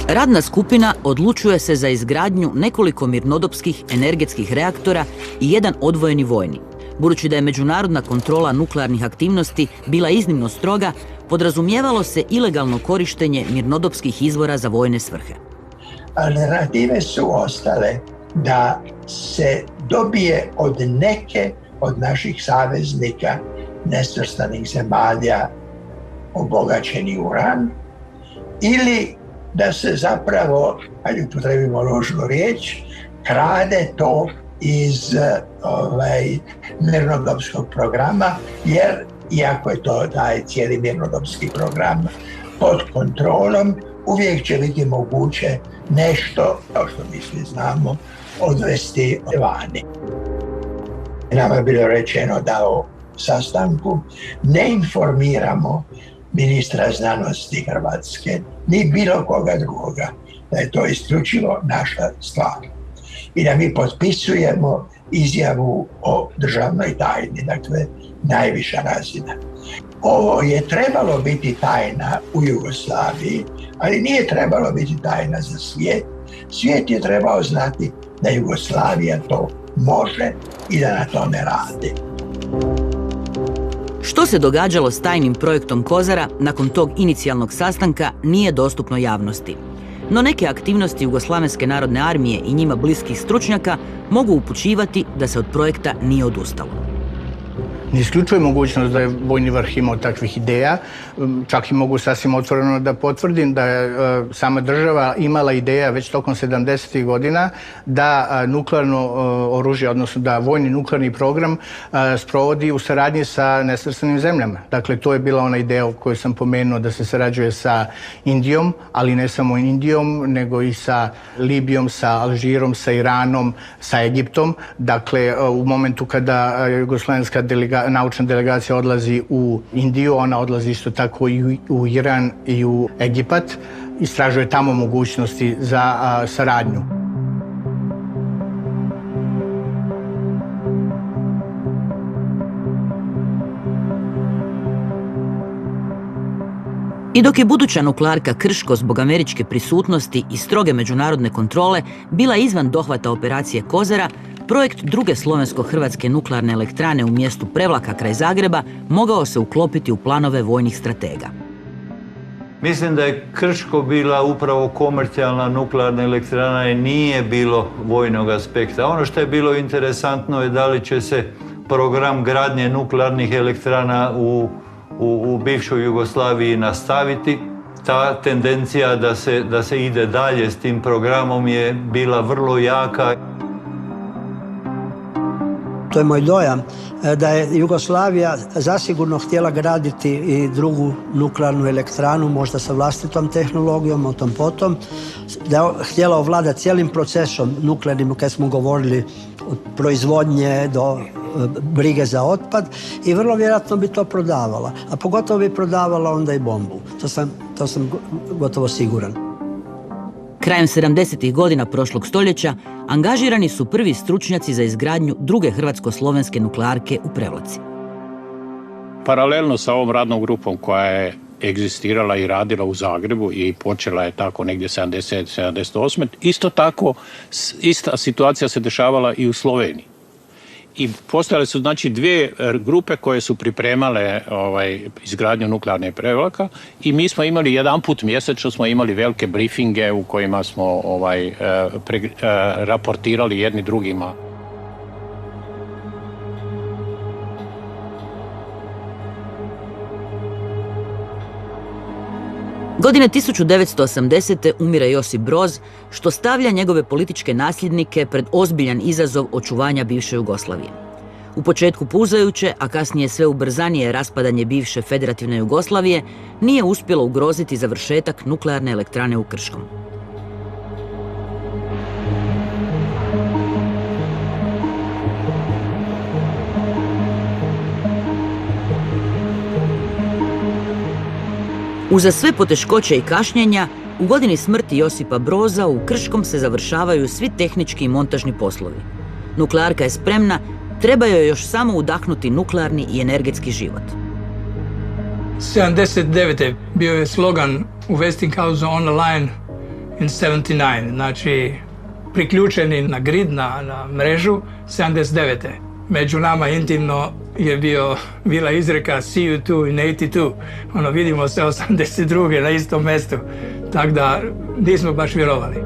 Radna skupina odlučuje se za izgradnju nekoliko mirnodopskih energetskih reaktora i jedan odvojeni vojni. Budući da je međunarodna kontrola nuklearnih aktivnosti bila iznimno stroga, podrazumijevalo se ilegalno korištenje mirnodopskih izvora za vojne svrhe. Alternative su ostale da se dobije od neke od naših saveznika nesvrstanih zemalja obogaćeni uran ili da se zapravo, ajde upotrebimo ložnu riječ, krade to iz mirnodopskog programa, jer iako je to taj cijeli mirnodopski program pod kontrolom, uvijek će biti moguće nešto, kao što mi svi znamo, odvesti vani. Nama je bilo rečeno da o sastanku ne informiramo ministra znanosti Hrvatske, ni bilo koga drugoga, da je to isključivo naša stvar. I da mi potpisujemo izjavu o državnoj tajni, dakle najviša razina. Ovo je trebalo biti tajna u Jugoslaviji, ali nije trebalo biti tajna za svijet. Svijet je trebao znati da Jugoslavija to može i da na tome radi. Što se događalo s tajnim projektom Kozara nakon tog inicijalnog sastanka nije dostupno javnosti. No neke aktivnosti Jugoslavenske narodne armije i njima bliskih stručnjaka mogu upućivati da se od projekta nije odustalo. Ne isključuje mogućnost da je vojni vrh imao takvih ideja, čak i mogu sasvim otvoreno da potvrdim da je sama država imala ideja već tokom 70. godina da nuklearno oružje, odnosno da vojni nuklearni program sprovodi u saradnji sa nesvrstanim zemljama. Dakle, to je bila ona ideja koju sam pomenuo da se sarađuje sa Indijom, ali ne samo Indijom, nego i sa Libijom, sa Alžirom, sa Iranom, sa Egiptom. Dakle, u momentu kada jugoslavenska naučna delegacija odlazi u Indiju, ona odlazi isto tako i u Iran i u Egipat, istražuje tamo mogućnosti za saradnju. I dok je buduća nuklearka Krško zbog američke prisutnosti i stroge međunarodne kontrole bila izvan dohvata operacije Kozara, projekt druge slovensko-hrvatske nuklearne elektrane u mjestu Prevlaka kraj Zagreba mogao se uklopiti u planove vojnih stratega. Mislim da je Krško bila upravo komercijalna nuklearna elektrana i nije bilo vojnog aspekta. Ono što je bilo interesantno je da li će se program gradnje nuklearnih elektrana u u bivšoj Jugoslaviji nastaviti. Ta tendencija da se ide dalje s tim programom je bila vrlo jaka. To je moj dojam, da je Jugoslavija zasigurno htjela graditi i drugu nuklearnu elektranu, možda sa vlastitom tehnologijom, o tom potom, da je htjela ovladati cijelim procesom nuklearnim, kad smo govorili od proizvodnje do brige za otpad, i vrlo vjerojatno bi to prodavala, a pogotovo bi prodavala onda i bombu. To sam gotovo siguran. Krajem 70. godina prošlog stoljeća angažirani su prvi stručnjaci za izgradnju druge hrvatsko-slovenske nuklearke u Prevlaci. Paralelno sa ovom radnom grupom koja je egzistirala i radila u Zagrebu i počela je tako negdje 70-78. Isto tako, ista situacija se dešavala i u Sloveniji. I postojale su znači dvije grupe koje su pripremale izgradnju nuklearne Prevlaka i mi smo imali jedan put mjesečno smo imali velike briefinge u kojima smo raportirali jedni drugima. Godine 1980. umire Josip Broz, što stavlja njegove političke nasljednike pred ozbiljan izazov očuvanja bivše Jugoslavije. U početku puzajuće, a kasnije sve ubrzanije raspadanje bivše federativne Jugoslavije, nije uspjelo ugroziti završetak nuklearne elektrane u Krškom. Uza sve poteškoće i kašnjenja, u godini smrti Josipa Broza u Krškom se završavaju svi tehnički i montažni poslovi. Nuklearka je spremna, treba joj još samo udahnuti nuklearni i energetski život. 79. bio je slogan u Westinghouse on the line in 79, znači priključeni na grid, na mrežu 79. Među nama intimno je bila izreka see you two in 82. Vidimo se 82. na istom mjestu. Tako da nismo baš vjerovali.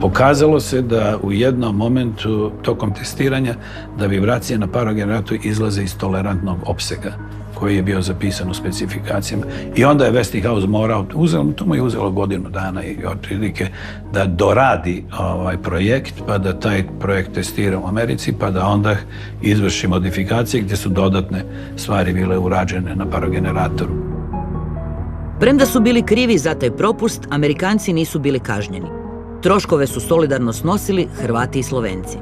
Pokazalo se da u jednom momentu tokom testiranja da vibracije na parogeneratoru izlaze iz tolerantnog opsega koji je bio zapisan u specifikacijama. I onda je Westinghouse morao, to mu je uzelo godinu dana i otprilike da doradi projekt, pa da taj projekt testira u Americi, pa da onda izvrši modifikacije gdje su dodatne stvari bile urađene na parogeneratoru. Premda su bili krivi za taj propust, Amerikanci nisu bili kažnjeni. Troškove su solidarno snosili Hrvati i Slovenci.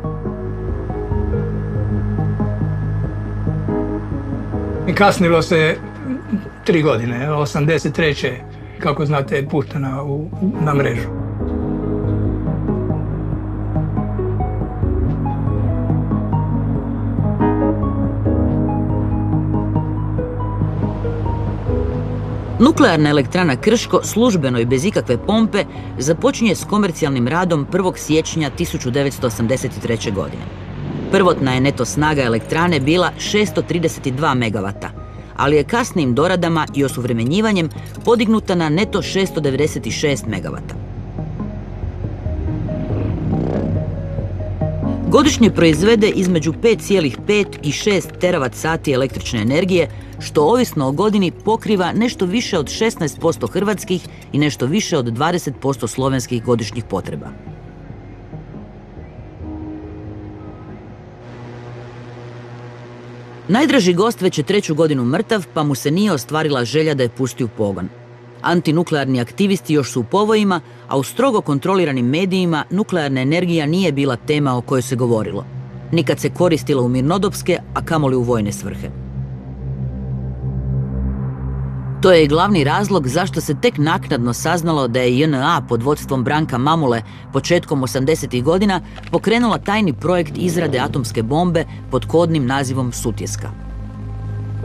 I kasnilo se 3 godine, 83. kako znate je puštena na mrežu. Nuklearna elektrana Krško službeno i bez ikakve pompe započinje s komercijalnim radom 1. siječnja 1983. godine. Prvotna je neto snaga elektrane bila 632 MW, ali je kasnijim doradama i osuvremenjivanjem podignuta na neto 696 MW. Godišnje proizvede između 5,5 i 6 TWh električne energije, što ovisno o godini pokriva nešto više od 16% hrvatskih i nešto više od 20% slovenskih godišnjih potreba. Najdraži gost već je 3. godinu mrtav, pa mu se nije ostvarila želja da je pusti u pogon. Antinuklearni aktivisti još su u povojima, a u strogo kontroliranim medijima nuklearna energija nije bila tema o kojoj se govorilo. Nikad se koristila u mirnodopske, a kamoli u vojne svrhe. To je i glavni razlog zašto se tek naknadno saznalo da je JNA pod vodstvom Branka Mamule početkom 80. godina pokrenula tajni projekt izrade atomske bombe pod kodnim nazivom Sutjeska.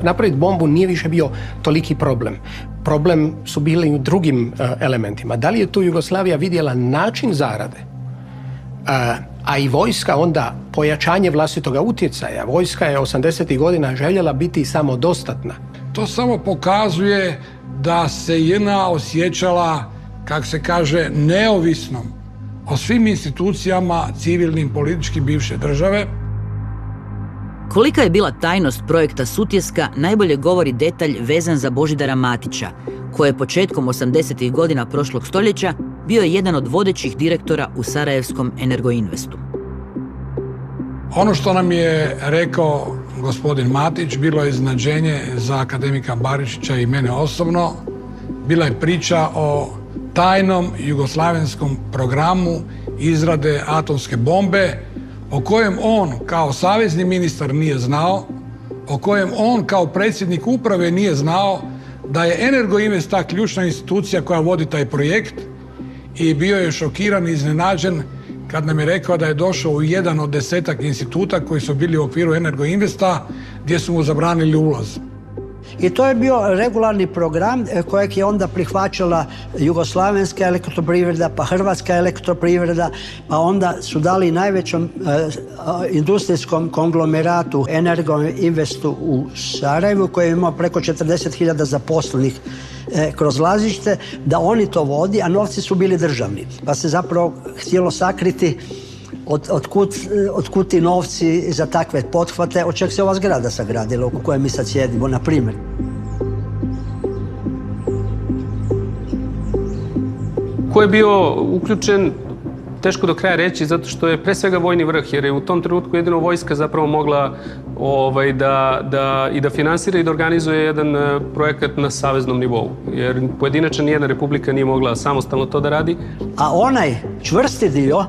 Napraviti bombu nije više bio toliki problem. Problem su bili i u drugim elementima. Da li je tu Jugoslavija vidjela način zarade, a i vojska onda pojačanje vlastitoga utjecaja. Vojska je 80. godina željela biti samodostatna. To samo pokazuje da se JNA osjećala, kako se kaže, neovisnom o svim institucijama civilnim, političkim bivše države. Kolika je bila tajnost projekta Sutjeska najbolje govori detalj vezan za Božidara Matića, koji je početkom 80. godina prošlog stoljeća bio je jedan od vodećih direktora u Sarajevskom Energoinvestu. Ono što nam je rekao gospodin Matić bilo je iznenađenje za akademika Barišića i mene osobno. Bila je priča o tajnom jugoslavenskom programu izrade atomske bombe, o kojem on kao savezni ministar nije znao, o kojem on kao predsjednik uprave nije znao, da je Energoinvest ta ključna institucija koja vodi taj projekt, i bio je šokiran i iznenađen kad nam je rekao da je došao u jedan od 10-ak instituta koji su bili u okviru Energoinvesta gdje su mu zabranili ulaz. I to je bio regularni program kojeg je onda prihvaćala Jugoslavenska elektroprivreda, pa Hrvatska elektroprivreda, pa onda su dali najvećom industrijskom konglomeratu Energoinvestu u Sarajevu, koji je imao preko 40.000 zaposlenih kroz lazište, da oni to vodi, a novci su bili državni. Pa se zapravo htjelo sakriti otkud ti novci za takve pothvate, od čeg se ova zgrada sagradila u kojoj mi sad sjedimo, na primjer. Ko je bio uključen, teško do kraja reći, zato što je pre svega vojni vrh, jer je u tom trenutku jedino vojska zapravo mogla da finansira i da organizuje jedan projekat na saveznom nivou. Jer pojedinačno nijedna republika nije mogla samostalno to da radi. A onaj čvrsti dio,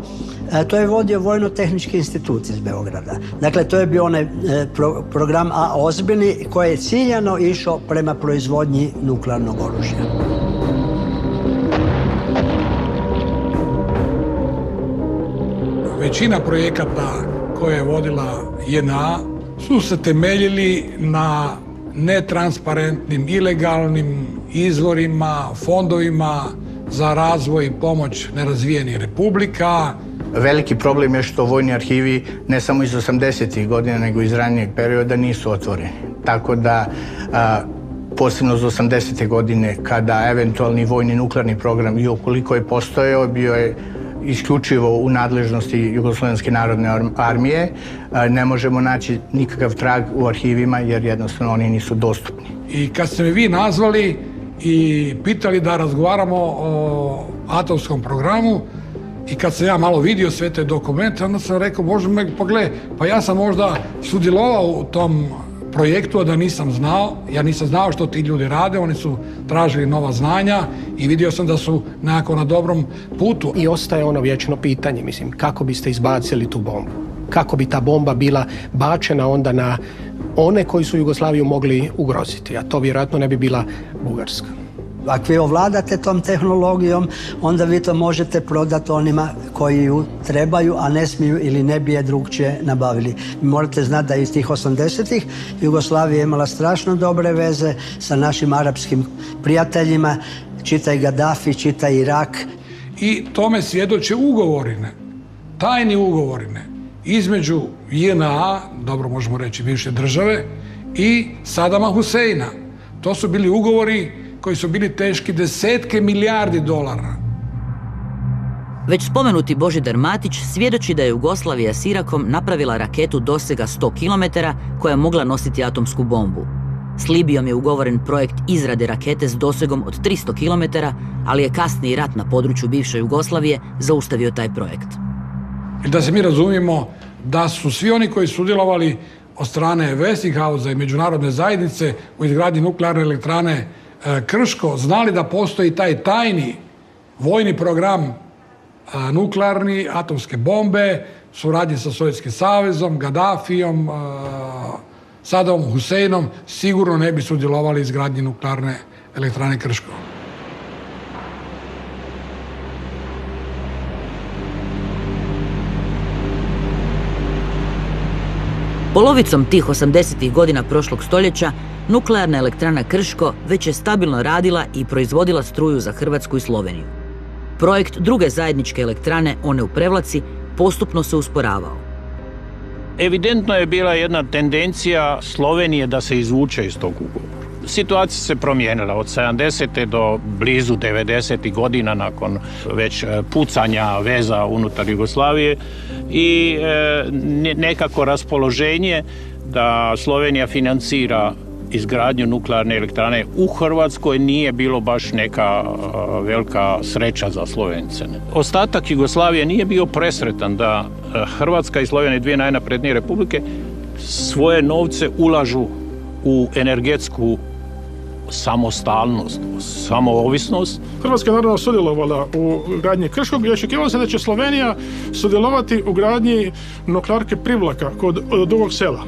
to je vodio Vojno-tehnički institut iz Beograda. Dakle, to je bio onaj program A ozbiljni koji je ciljano išao prema proizvodnji nuklearnog oružja. Većina projekata koje je vodila JNA su se temeljili na netransparentnim, ilegalnim izvorima, fondovima za razvoj i pomoć nerazvijenih republika. Veliki problem je što vojni arhivi ne samo iz 80. godina, nego iz ranijeg perioda nisu otvoreni. Tako da, posebno iz 80. godine, kada eventualni vojni nuklearni program, i ukoliko je postojao, bio je isključivo u nadležnosti Jugoslovenske narodne armije, ne možemo naći nikakav trag u arhivima jer jednostavno oni nisu dostupni. I kad ste me vi nazvali i pitali da razgovaramo o atomskom programu, i kad sam ja malo vidio sve te dokumente, onda sam rekao, Bože me pogledaj, pa ja sam možda sudjelovao u tom projektu, a da nisam znao. Ja nisam znao što ti ljudi rade, oni su tražili nova znanja i vidio sam da su nekako na dobrom putu. I ostaje ono vječno pitanje, mislim, kako biste izbacili tu bombu? Kako bi ta bomba bila bačena onda na one koji su Jugoslaviju mogli ugroziti, a to vjerojatno ne bi bila Bugarska. Ako vi ovladate tom tehnologijom, onda vi to možete prodati onima koji ju trebaju, a ne smiju ili ne bi je drugčije nabavili. Morate znati da iz tih 80-ih Jugoslavija je imala strašno dobre veze sa našim arapskim prijateljima, čitaj Gaddafi, čitaj Irak. I tome svjedoče ugovorine, tajni ugovorine između JNA, dobro možemo reći bivše države, i Sadama Huseina. To su bili ugovori koji su bili teški desetke milijardi dolara. Već spomenuti Božidar Matić svjedoči da je Jugoslavija s Irakom napravila raketu dosega 100 km koja je mogla nositi atomsku bombu. S Libijom je ugovoren projekt izrade rakete s dosegom od 300 km, ali je kasniji rat na području bivše Jugoslavije zaustavio taj projekt. I da se mi razumijemo da su svi oni koji su sudjelovali od strane Westinghouse i međunarodne zajednice u izgradnji nuklearne elektrane Krško znali da postoji taj tajni vojni program nuklearni, atomske bombe, suradnje sa Sovjetskim savezom, Gaddafijom, Sadamom Huseinom, sigurno ne bi sudjelovali u izgradnji nuklearne elektrane Krško. Polovicom tih 80-ih godina prošlog stoljeća nuklearna elektrana Krško već je stabilno radila i proizvodila struju za Hrvatsku i Sloveniju. Projekt druge zajedničke elektrane, one u Prevlaci, postupno se usporavao. Evidentno je bila jedna tendencija Slovenije da se izvuče iz tog ugovora. Situacija se promijenila od 70. do blizu 90. godina nakon već pucanja veza unutar Jugoslavije i nekako raspoloženje da Slovenija financira izgradnju nuklearne elektrane u Hrvatskoj nije bilo baš neka velika sreća za Slovence. Ostatak Jugoslavije nije bio presretan da Hrvatska i Slovenija, dvije najnaprednije republike, svoje novce ulažu u energetsku samostalnost, samoovisnost. Hrvatska je naravno sudjelovala u gradnji Krškog i očekivalo se da će Slovenija sudjelovati u gradnji nuklearke Privlaka kod Dugog Sela.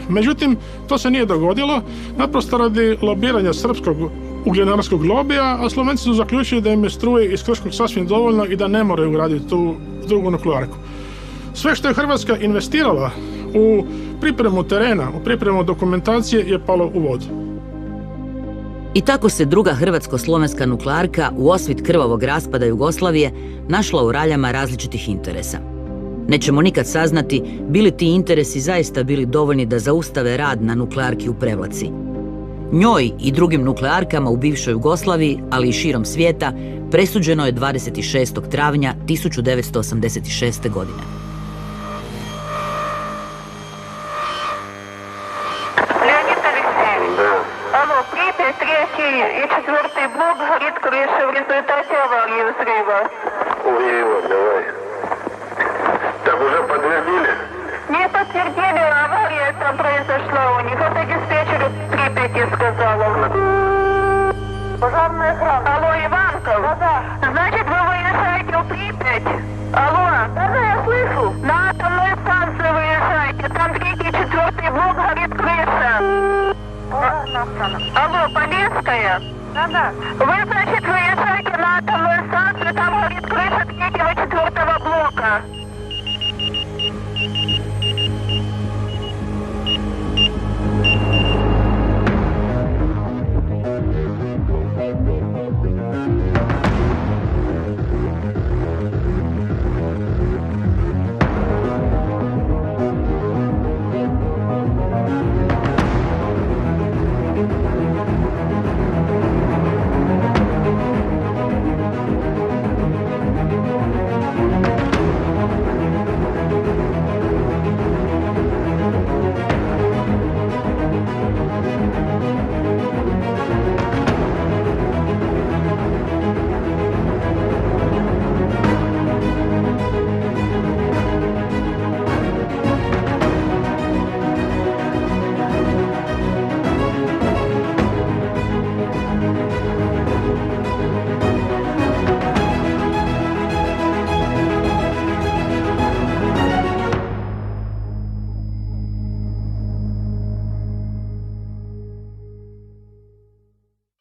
Međutim, to se nije dogodilo, naprosto radi lobiranja srpskog ugljenarskog lobija, a Slovenci su zaključili da im je struje iz Krškog sasvim dovoljno i da ne moraju graditi tu drugu nuklearku. Sve što je Hrvatska investirala u pripremu terena, u pripremu dokumentacije je palo u vodu. I tako se druga hrvatsko-slovenska nuklearka u osvit krvavog raspada Jugoslavije našla u raljama različitih interesa. Nećemo nikad saznati bili ti interesi zaista bili dovoljni da zaustave rad na nuklearki u Prevlaci. Njoj i drugim nuklearkama u bivšoj Jugoslaviji, ali i širom svijeta, presuđeno je 26. travnja 1986. godine. Третий и четвертый блок горит крыша в результате аварии взрыва. Уева, давай. Так уже подтвердили? Не подтвердили, авария там произошла у них. Это диспетчер Припяти сказала. Пожарная охрана. Алло, Иванков? Да. Значит, вы выезжаете в Припять? Алло? Да, я слышу. На атомную станцию выезжаете. Там третий и четвертый блок горит крыша. Алло, Полесская? Да. Вы, значит, выезжаете на атомную станцию, там горит крыша 3-4 блока.